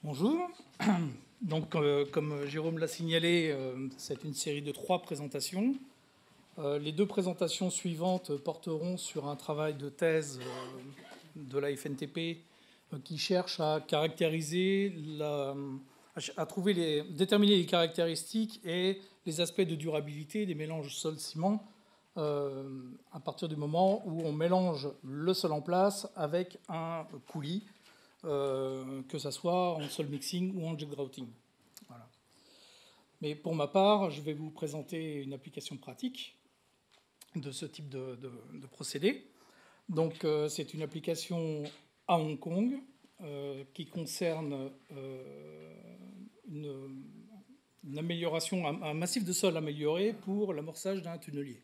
Bonjour. Donc, comme Jérôme l'a signalé, c'est une série de 3 présentations. Les 2 présentations suivantes porteront sur un travail de thèse de la FNTP qui cherche à caractériser, déterminer les caractéristiques et les aspects de durabilité des mélanges sol-ciment à partir du moment où on mélange le sol en place avec un coulis. Que ça soit en sol mixing ou en jet grouting. Voilà. Mais pour ma part, je vais vous présenter une application pratique de ce type de procédé. Donc, c'est une application à Hong Kong qui concerne une amélioration, un massif de sol amélioré pour l'amorçage d'un tunnelier.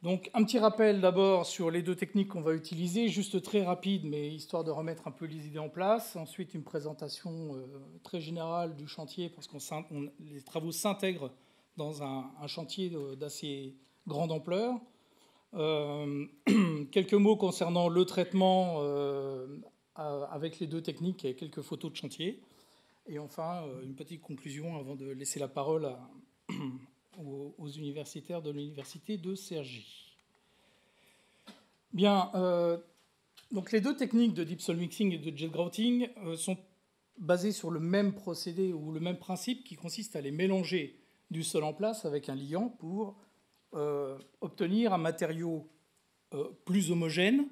Donc un petit rappel d'abord sur les 2 techniques qu'on va utiliser, juste très rapide, mais histoire de remettre un peu les idées en place. Ensuite, une présentation très générale du chantier, parce que les travaux s'intègrent dans un chantier d'assez grande ampleur. Quelques mots concernant le traitement avec les 2 techniques et quelques photos de chantier. Et enfin, une petite conclusion avant de laisser la parole aux universitaires de l'université de Cergy. Bien, donc les 2 techniques de deep soil mixing et de jet grouting sont basées sur le même procédé ou le même principe qui consiste à les mélanger du sol en place avec un liant pour obtenir un matériau plus homogène,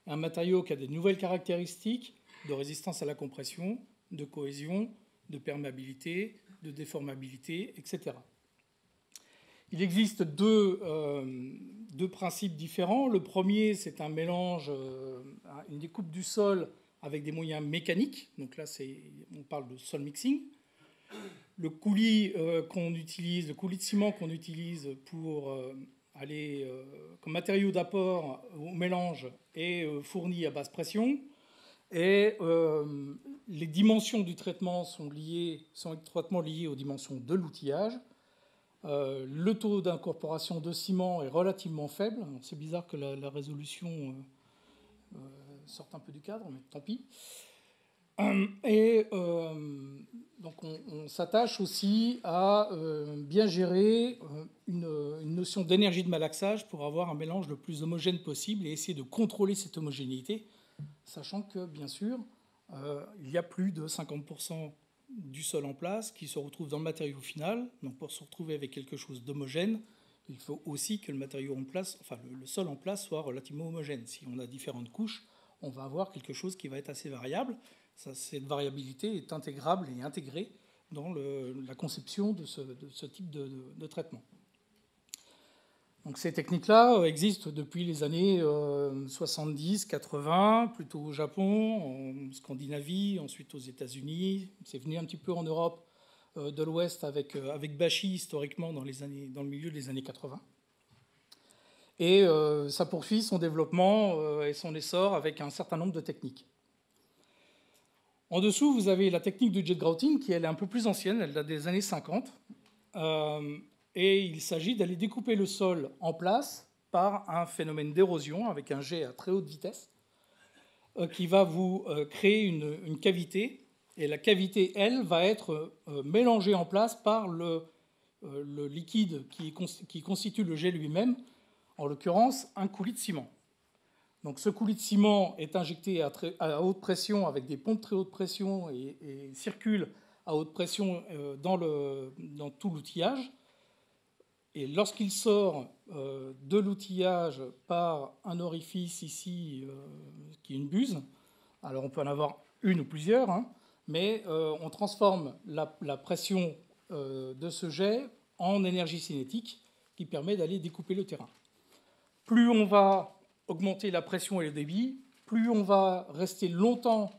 un matériau qui a des nouvelles caractéristiques de résistance à la compression, de cohésion, de perméabilité, de déformabilité, etc. Il existe 2 principes différents. Le premier, c'est un mélange, une découpe du sol avec des moyens mécaniques. Donc là, on parle de sol mixing. Le coulis qu'on utilise, le coulis de ciment qu'on utilise pour aller comme matériau d'apport au mélange est fourni à basse pression. Et les dimensions du traitement sont étroitement liées aux dimensions de l'outillage. Le taux d'incorporation de ciment est relativement faible. C'est bizarre que la résolution sorte un peu du cadre, mais tant pis. Et donc on s'attache aussi à bien gérer une notion d'énergie de malaxage pour avoir un mélange le plus homogène possible et essayer de contrôler cette homogénéité, sachant que, bien sûr, il y a plus de 50% du sol en place qui se retrouve dans le matériau final. Donc pour se retrouver avec quelque chose d'homogène, il faut aussi que le matériau en place, enfin le sol en place soit relativement homogène. Si on a différentes couches, on va avoir quelque chose qui va être assez variable. Cette variabilité est intégrable et intégrée dans la conception de ce type de traitement. Donc ces techniques-là existent depuis les années 70-80, plutôt au Japon, en Scandinavie, ensuite aux États-Unis. C'est venu un petit peu en Europe de l'Ouest avec Bashi historiquement dans le milieu des années 80. Et ça poursuit son développement et son essor avec un certain nombre de techniques. En dessous, vous avez la technique du jet grouting qui elle est un peu plus ancienne, elle date des années 50. Et il s'agit d'aller découper le sol en place par un phénomène d'érosion avec un jet à très haute vitesse qui va vous créer une cavité. Et la cavité, elle, va être mélangée en place par le liquide qui constitue le jet lui-même, en l'occurrence un coulis de ciment. Donc ce coulis de ciment est injecté à haute pression avec des pompes très haute pression et circule à haute pression dans tout l'outillage. Et lorsqu'il sort de l'outillage par un orifice ici, qui est une buse, alors on peut en avoir une ou plusieurs, hein, mais on transforme la pression de ce jet en énergie cinétique qui permet d'aller découper le terrain. Plus on va augmenter la pression et le débit, plus on va rester longtemps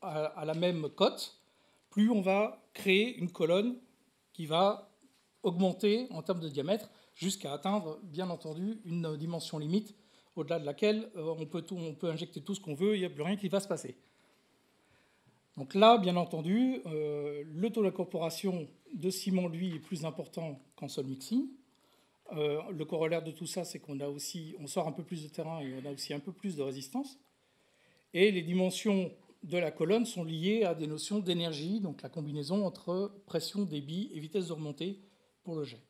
à la même cote, plus on va créer une colonne qui va augmenter en termes de diamètre jusqu'à atteindre, bien entendu, une dimension limite au-delà de laquelle on peut injecter tout ce qu'on veut, il n'y a plus rien qui va se passer. Donc là, bien entendu, le taux d'incorporation de ciment, lui, est plus important qu'en sol mixing. Le corollaire de tout ça, c'est on sort un peu plus de terrain et on a aussi un peu plus de résistance. Et les dimensions de la colonne sont liées à des notions d'énergie, donc la combinaison entre pression, débit et vitesse de remontée pour le jet.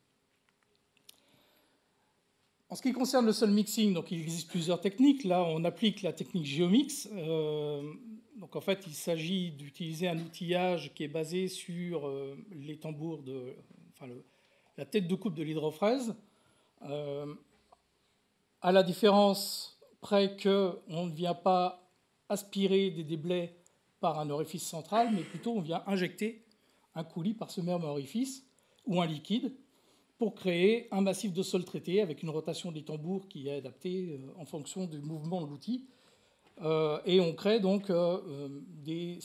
En ce qui concerne le sol mixing, donc il existe plusieurs techniques. Là, on applique la technique GeoMix. Donc en fait, il s'agit d'utiliser un outillage qui est basé sur les tambours la tête de coupe de l'hydrofraise, à la différence près qu'on ne vient pas aspirer des déblais par un orifice central, mais plutôt on vient injecter un coulis par ce même orifice ou un liquide pour créer un massif de sol traité avec une rotation des tambours qui est adaptée en fonction du mouvement de l'outil. Et on crée donc des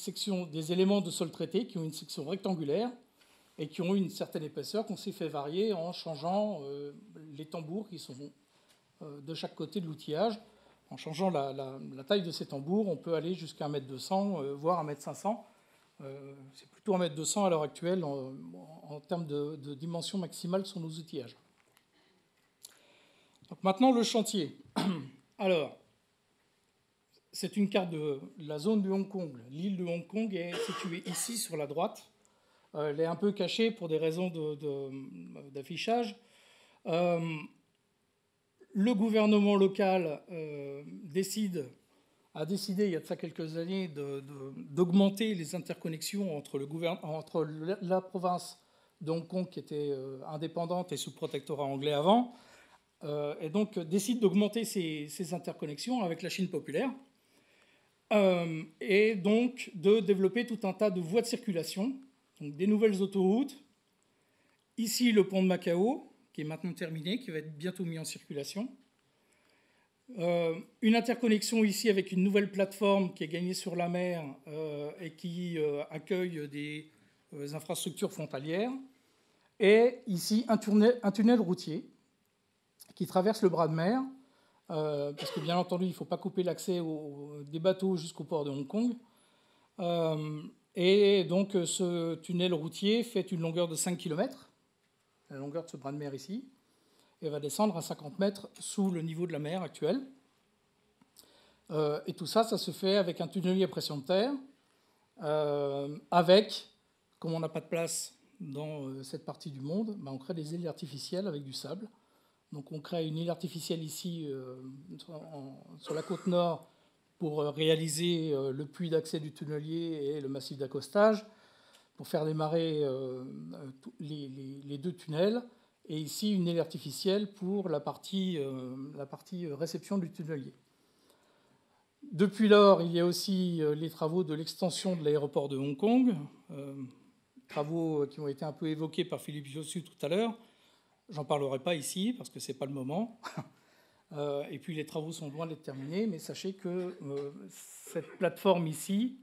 éléments de sol traité qui ont une section rectangulaire et qui ont une certaine épaisseur qu'on s'est fait varier en changeant les tambours qui sont de chaque côté de l'outillage. En changeant la taille de ces tambours, on peut aller jusqu'à 1,2 m, voire 1,5 m. C'est plutôt 1,2 m à l'heure actuelle en termes de dimension maximale sur nos outillages. Donc maintenant, le chantier. Alors, c'est une carte de la zone de Hong Kong. L'île de Hong Kong est située ici sur la droite. Elle est un peu cachée pour des raisons d'affichage. Le gouvernement local a décidé, il y a de ça quelques années, d'augmenter les interconnexions entre la province de Hong Kong, qui était indépendante et sous protectorat anglais avant, et donc décide d'augmenter ces interconnexions avec la Chine populaire, et donc de développer tout un tas de voies de circulation, donc des nouvelles autoroutes. Ici, le pont de Macao, qui est maintenant terminé, qui va être bientôt mis en circulation. Une interconnexion ici avec une nouvelle plateforme qui est gagnée sur la mer et qui accueille des infrastructures frontalières. Et ici, un tunnel routier qui traverse le bras de mer, parce que bien entendu, il ne faut pas couper l'accès des bateaux jusqu'au port de Hong Kong. Et donc, ce tunnel routier fait une longueur de 5 km, la longueur de ce bras de mer ici, et va descendre à 50 mètres sous le niveau de la mer actuel. Et tout ça, ça se fait avec un tunnelier à pression de terre, avec, comme on n'a pas de place dans cette partie du monde, on crée des îles artificielles avec du sable. Donc on crée une île artificielle ici, sur la côte nord, pour réaliser le puits d'accès du tunnelier et le massif d'accostage, pour faire démarrer les deux tunnels. Et ici, une île artificielle pour la partie réception du tunnelier. Depuis lors, il y a aussi les travaux de l'extension de l'aéroport de Hong Kong, travaux qui ont été un peu évoqués par Philippe Jossu tout à l'heure. J'en parlerai pas ici, parce que ce n'est pas le moment. Et puis les travaux sont loin d'être terminés, mais sachez que cette plateforme ici,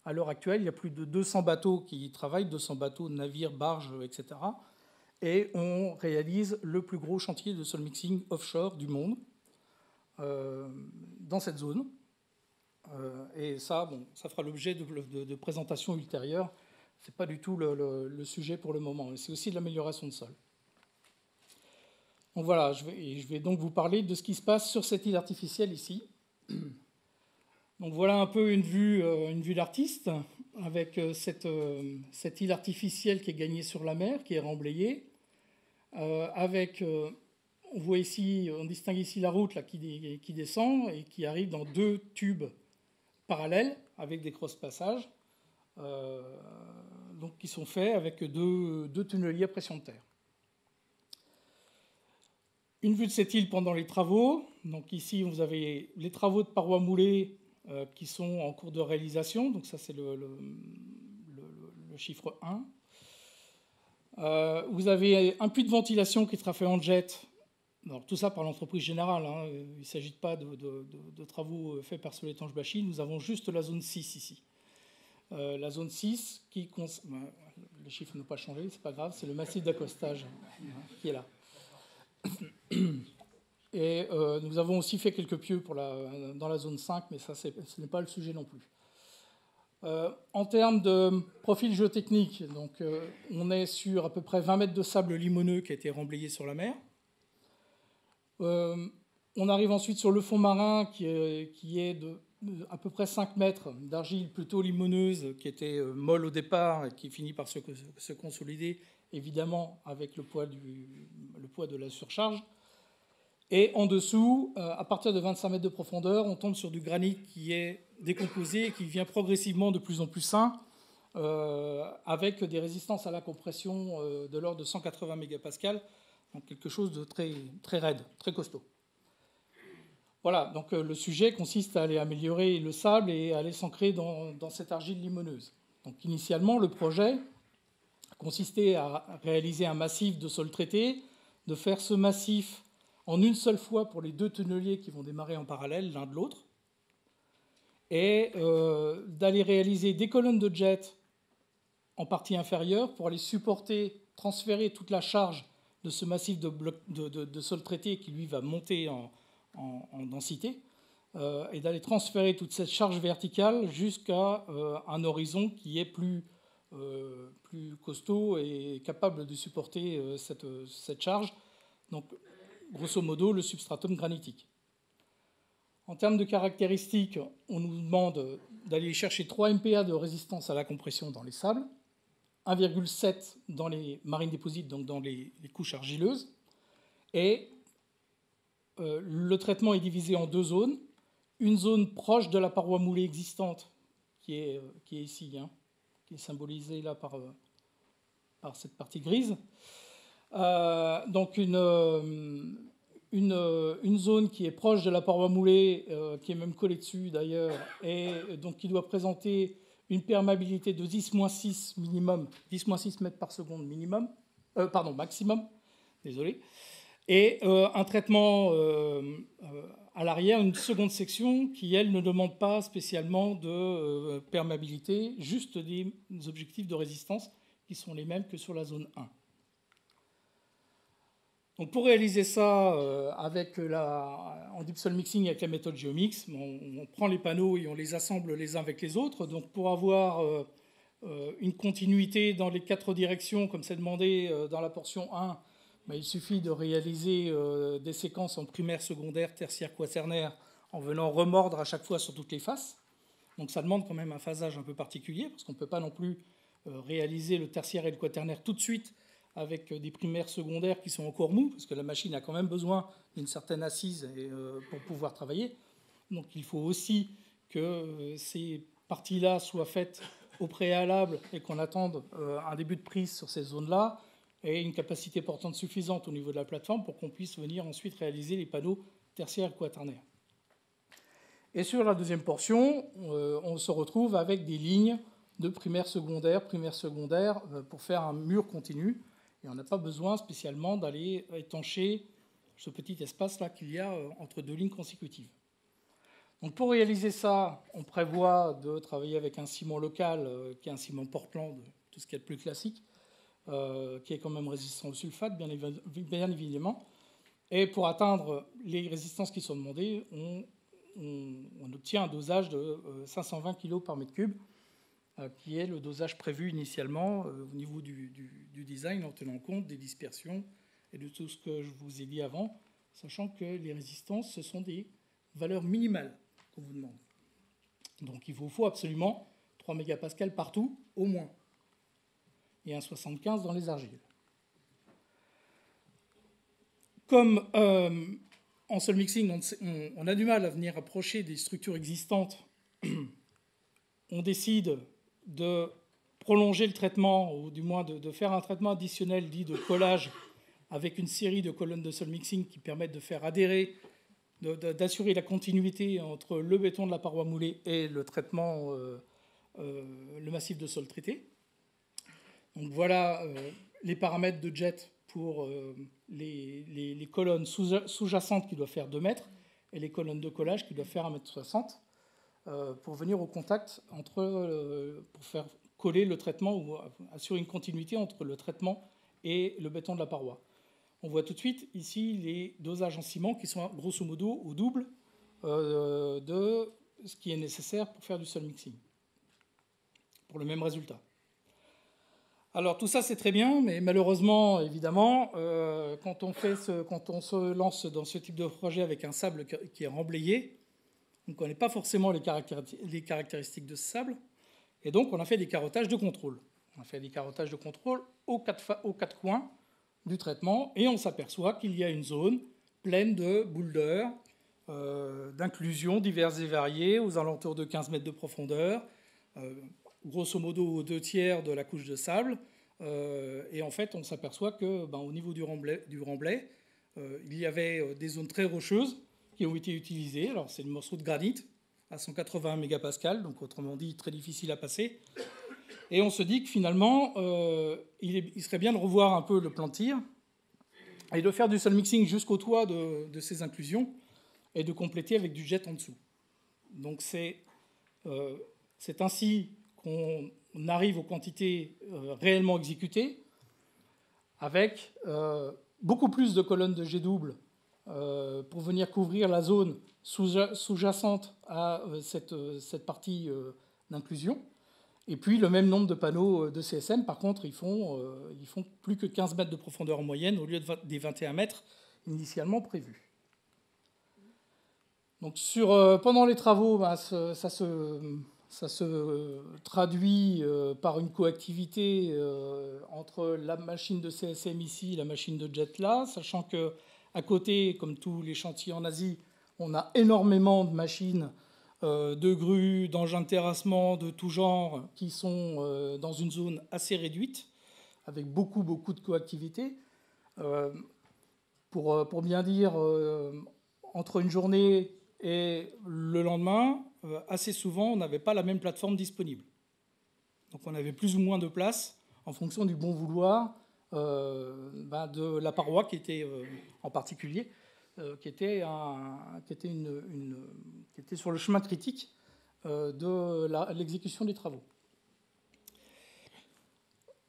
à l'heure actuelle, il y a plus de 200 bateaux qui y travaillent, 200 bateaux, navires, barges, etc., et on réalise le plus gros chantier de sol mixing offshore du monde dans cette zone. Et ça, ça fera l'objet de présentations ultérieures. Ce n'est pas du tout le sujet pour le moment. C'est aussi de l'amélioration de sol. Donc voilà, je vais donc vous parler de ce qui se passe sur cette île artificielle ici. Donc voilà un peu une vue d'artiste, avec cette île artificielle qui est gagnée sur la mer, qui est remblayée. On voit ici, on distingue ici la route là, qui descend et qui arrive dans deux tubes parallèles avec des cross-passages, donc qui sont faits avec deux tunneliers à pression de terre. Une vue de cette île pendant les travaux. Donc ici, vous avez les travaux de parois moulées qui sont en cours de réalisation. Donc ça, c'est le chiffre 1. Vous avez un puits de ventilation qui sera fait en jet. Alors, tout ça par l'entreprise générale. Il ne s'agit pas de travaux faits par Soletanche Bachy. Nous avons juste la zone 6 ici. La zone 6, les chiffres n'ont pas changé, c'est pas grave, c'est le massif d'accostage qui est là. Et nous avons aussi fait quelques pieux dans la zone 5, mais ça, ce n'est pas le sujet non plus. En termes de profil géotechnique, donc, on est sur à peu près 20 mètres de sable limoneux qui a été remblayé sur la mer. On arrive ensuite sur le fond marin qui est de à peu près 5 mètres d'argile plutôt limoneuse, qui était molle au départ et qui finit par se consolider, évidemment, avec le poids de la surcharge. Et en dessous, à partir de 25 mètres de profondeur, on tombe sur du granit qui est décomposé et qui devient progressivement de plus en plus sain, avec des résistances à la compression de l'ordre de 180 mégapascales, donc quelque chose de très, très raide, très costaud. Voilà, donc le sujet consiste à aller améliorer le sable et à aller s'ancrer dans cette argile limoneuse. Donc initialement, le projet consistait à réaliser un massif de sol traité, de faire ce massif en une seule fois pour les 2 tunneliers qui vont démarrer en parallèle l'un de l'autre, et d'aller réaliser des colonnes de jet en partie inférieure pour aller supporter, transférer toute la charge de ce massif de sol traité qui, lui, va monter en densité, et d'aller transférer toute cette charge verticale jusqu'à un horizon qui est plus costaud et capable de supporter cette charge. Donc, grosso modo, le substratum granitique. En termes de caractéristiques, on nous demande d'aller chercher 3 MPa de résistance à la compression dans les sables, 1,7 dans les marine deposits, donc dans les couches argileuses, et le traitement est divisé en 2 zones. Une zone proche de la paroi moulée existante, qui est ici, hein, qui est symbolisée là par cette partie grise. Donc une zone qui est proche de la paroi moulée, qui est même collée dessus d'ailleurs, et donc qui doit présenter une perméabilité de 10-6 minimum, 10-6 mètres par seconde minimum, maximum, désolé, et un traitement à l'arrière, une seconde section qui, elle, ne demande pas spécialement de perméabilité, juste des objectifs de résistance qui sont les mêmes que sur la zone 1. Donc pour réaliser ça en deep sol mixing avec la méthode GeoMix, on prend les panneaux et on les assemble les uns avec les autres. Donc pour avoir une continuité dans les 4 directions, comme c'est demandé dans la portion 1, il suffit de réaliser des séquences en primaire, secondaire, tertiaire, quaternaire, en venant remordre à chaque fois sur toutes les faces. Donc ça demande quand même un phasage un peu particulier, parce qu'on ne peut pas non plus réaliser le tertiaire et le quaternaire tout de suite avec des primaires secondaires qui sont encore mous, parce que la machine a quand même besoin d'une certaine assise pour pouvoir travailler. Donc il faut aussi que ces parties-là soient faites au préalable et qu'on attende un début de prise sur ces zones-là, et une capacité portante suffisante au niveau de la plateforme pour qu'on puisse venir ensuite réaliser les panneaux tertiaires et quaternaires. Et sur la deuxième portion, on se retrouve avec des lignes de primaire-secondaire pour faire un mur continu. Et on n'a pas besoin spécialement d'aller étancher ce petit espace-là qu'il y a entre 2 lignes consécutives. Donc pour réaliser ça, on prévoit de travailler avec un ciment local, qui est un ciment Portland, tout ce qui est le plus classique, qui est quand même résistant au sulfate, bien évidemment. Et pour atteindre les résistances qui sont demandées, on obtient un dosage de 520 kg par mètre cube, qui est le dosage prévu initialement au niveau du design, en tenant compte des dispersions et de tout ce que je vous ai dit avant, sachant que les résistances, ce sont des valeurs minimales qu'on vous demande. Donc il vous faut absolument 3 mégapascales partout, au moins, et un 75 dans les argiles. Comme en sol mixing, on a du mal à venir approcher des structures existantes, on décide de prolonger le traitement, ou du moins de faire un traitement additionnel dit de collage, avec une série de colonnes de sol mixing qui permettent de faire adhérer, d'assurer la continuité entre le béton de la paroi moulée et le traitement, le massif de sol traité. Donc voilà les paramètres de jet pour les colonnes sous-jacentes qui doivent faire 2 mètres et les colonnes de collage qui doivent faire 1,60 m pour venir au contact pour faire coller le traitement ou assurer une continuité entre le traitement et le béton de la paroi. On voit tout de suite ici les dosages en ciment qui sont grosso modo au double de ce qui est nécessaire pour faire du sol mixing, pour le même résultat. Alors tout ça c'est très bien, mais malheureusement, évidemment, quand on se lance dans ce type de projet avec un sable qui est remblayé, On ne connaît pas forcément les caractéristiques de ce sable. Et donc, on a fait des carottages de contrôle. On a fait des carottages de contrôle aux quatre coins du traitement, et on s'aperçoit qu'il y a une zone pleine de boulders, d'inclusions diverses et variées, aux alentours de 15 mètres de profondeur, grosso modo aux 2/3 de la couche de sable. Et en fait, on s'aperçoit qu'au niveau du remblai, il y avait des zones très rocheuses qui ont été utilisées. Alors, c'est le morceau de granit à 180 mégapascales, donc autrement dit très difficile à passer. Et on se dit que finalement, il serait bien de revoir un peu le plan de tir et de faire du sol mixing jusqu'au toit de ces inclusions et de compléter avec du jet en dessous. Donc c'est ainsi qu'on arrive aux quantités réellement exécutées, avec beaucoup plus de colonnes de jet double pour venir couvrir la zone sous-jacente à cette partie d'inclusion. Et puis le même nombre de panneaux de CSM, par contre, ils font plus que 15 mètres de profondeur en moyenne au lieu des 21 mètres initialement prévus. Donc pendant les travaux, ça se traduit par une coactivité entre la machine de CSM ici et la machine de jet là, sachant qu'à côté, comme tous les chantiers en Asie, on a énormément de machines de grues, d'engins de terrassement de tout genre qui sont dans une zone assez réduite, avec beaucoup de coactivité. Pour bien dire, entre une journée et le lendemain, assez souvent, on n'avait pas la même plateforme disponible. Donc on avait plus ou moins de place en fonction du bon vouloir de la paroi qui était en particulier, qui était sur le chemin critique de l'exécution des travaux.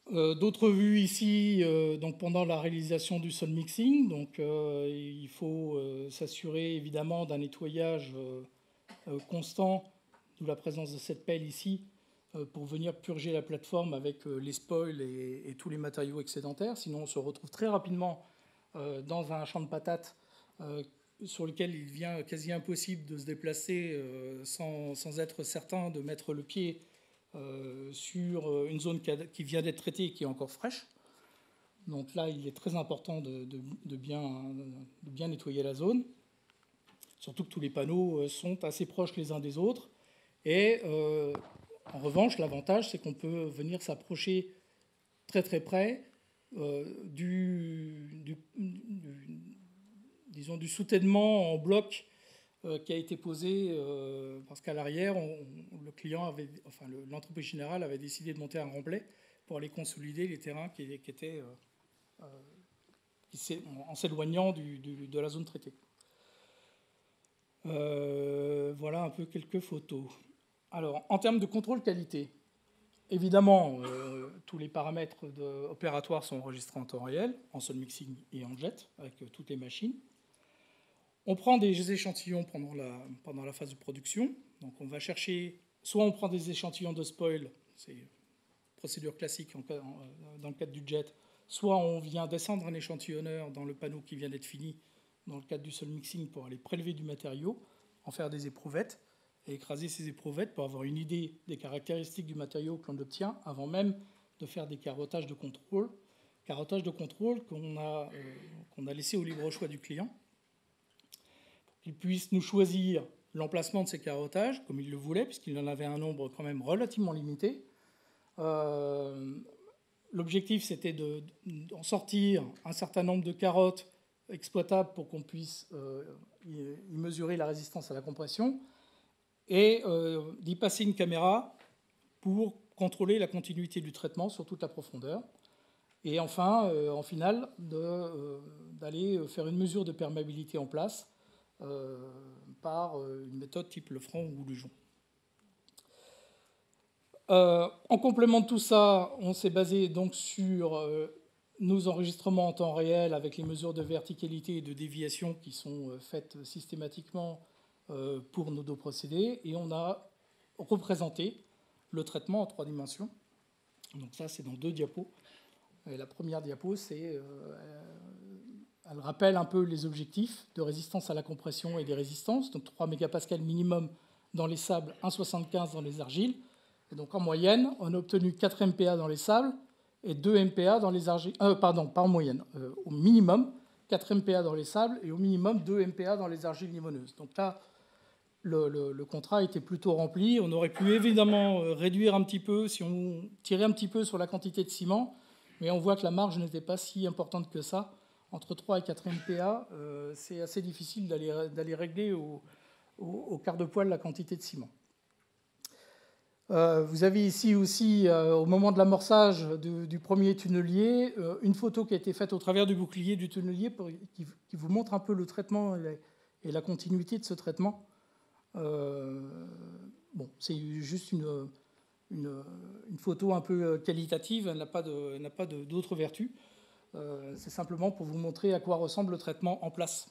D'autres vues ici, donc pendant la réalisation du sol mixing. Donc, il faut s'assurer évidemment d'un nettoyage constant, d'où la présence de cette pelle ici, pour venir purger la plateforme avec les spoils et tous les matériaux excédentaires. Sinon, on se retrouve très rapidement dans un champ de patates sur lequel il devient quasi impossible de se déplacer sans être certain de mettre le pied sur une zone qui vient d'être traitée et qui est encore fraîche. Donc là, il est très important de bien nettoyer la zone, surtout que tous les panneaux sont assez proches les uns des autres. Et en revanche, l'avantage, c'est qu'on peut venir s'approcher très très près du soutènement en bloc qui a été posé parce qu'à l'arrière, l'entreprise générale avait décidé de monter un remblai pour aller consolider les terrains qui étaient en s'éloignant de la zone traitée. Voilà un peu quelques photos. Alors, en termes de contrôle qualité, évidemment, tous les paramètres opératoires sont enregistrés en temps réel, en sol mixing et en jet, avec toutes les machines. On prend des échantillons pendant la phase de production. Donc on va chercher, soit on prend des échantillons de spoil, c'est procédure classique dans le cadre du jet, soit on vient descendre un échantillonneur dans le panneau qui vient d'être fini, dans le cadre du sol mixing, pour aller prélever du matériau, en faire des éprouvettes, et écraser ces éprouvettes pour avoir une idée des caractéristiques du matériau que l'on obtient, avant même de faire des carottages de contrôle. Carottages de contrôle qu'on a laissé au libre choix du client, qu'il puisse nous choisir l'emplacement de ces carottages, comme il le voulait, puisqu'il en avait un nombre quand même relativement limité. L'objectif, c'était d'en sortir un certain nombre de carottes exploitables pour qu'on puisse y mesurer la résistance à la compression, et d'y passer une caméra pour contrôler la continuité du traitement sur toute la profondeur. Et enfin, en finale, d'aller faire une mesure de perméabilité en place par une méthode type Lefranc ou Lujon. En complément de tout ça, on s'est basé donc sur nos enregistrements en temps réel avec les mesures de verticalité et de déviation qui sont faites systématiquement pour nos deux procédés, et on a représenté le traitement en 3 dimensions. Donc ça, c'est dans 2 diapos. Et la première diapo, c'est Elle rappelle un peu les objectifs de résistance à la compression et des résistances, donc 3 mégapascals minimum dans les sables, 1,75 dans les argiles. Et donc en moyenne, on a obtenu 4 MPa dans les sables et 2 MPa dans les argiles. Pardon, pas en moyenne, au minimum 4 MPa dans les sables et au minimum 2 MPa dans les argiles limoneuses. Donc là, le contrat était plutôt rempli. On aurait pu évidemment réduire un petit peu si on tirait un petit peu sur la quantité de ciment, mais on voit que la marge n'était pas si importante que ça. Entre 3 et 4 MPa, c'est assez difficile d'aller régler au quart de poil la quantité de ciment. Vous avez ici aussi, au moment de l'amorçage du premier tunnelier, une photo qui a été faite au travers du bouclier du tunnelier qui vous montre un peu le traitement et la continuité de ce traitement. Bon, c'est juste une photo un peu qualitative, elle n'a pas d'autres vertus. C'est simplement pour vous montrer à quoi ressemble le traitement en place.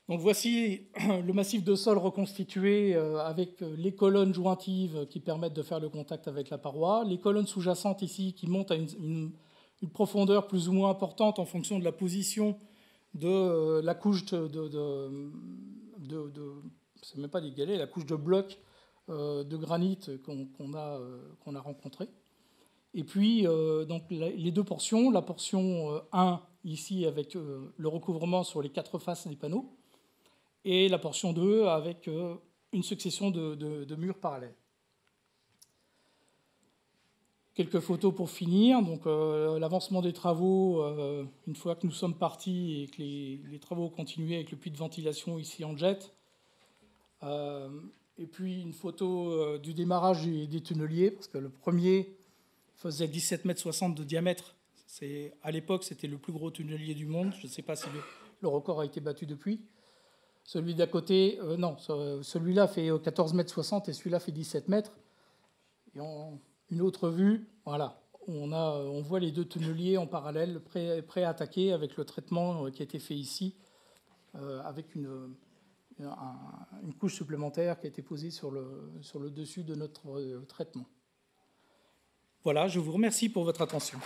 Donc voici le massif de sol reconstitué avec les colonnes jointives qui permettent de faire le contact avec la paroi, les colonnes sous-jacentes ici qui montent à une profondeur plus ou moins importante en fonction de la position de la couche c'est même pas des galets, la couche de blocs de granit qu'on a rencontré. Et puis, donc, les deux portions, la portion 1, ici, avec le recouvrement sur les 4 faces des panneaux, et la portion 2, avec une succession de murs parallèles. Quelques photos pour finir. Donc, l'avancement des travaux, une fois que nous sommes partis et que les travaux ont continué avec le puits de ventilation ici en jet. Et puis, une photo du démarrage des tunneliers, parce que le premier faisait 17,60 m de diamètre. À l'époque, c'était le plus gros tunnelier du monde. Je ne sais pas si le record a été battu depuis. Celui d'à côté, non, celui-là fait 14,60 m et celui-là fait 17 m. Et une autre vue, voilà, on voit les deux tunneliers en parallèle, prêts à attaquer avec le traitement qui a été fait ici, avec une couche supplémentaire qui a été posée sur le dessus de notre traitement. Voilà, je vous remercie pour votre attention.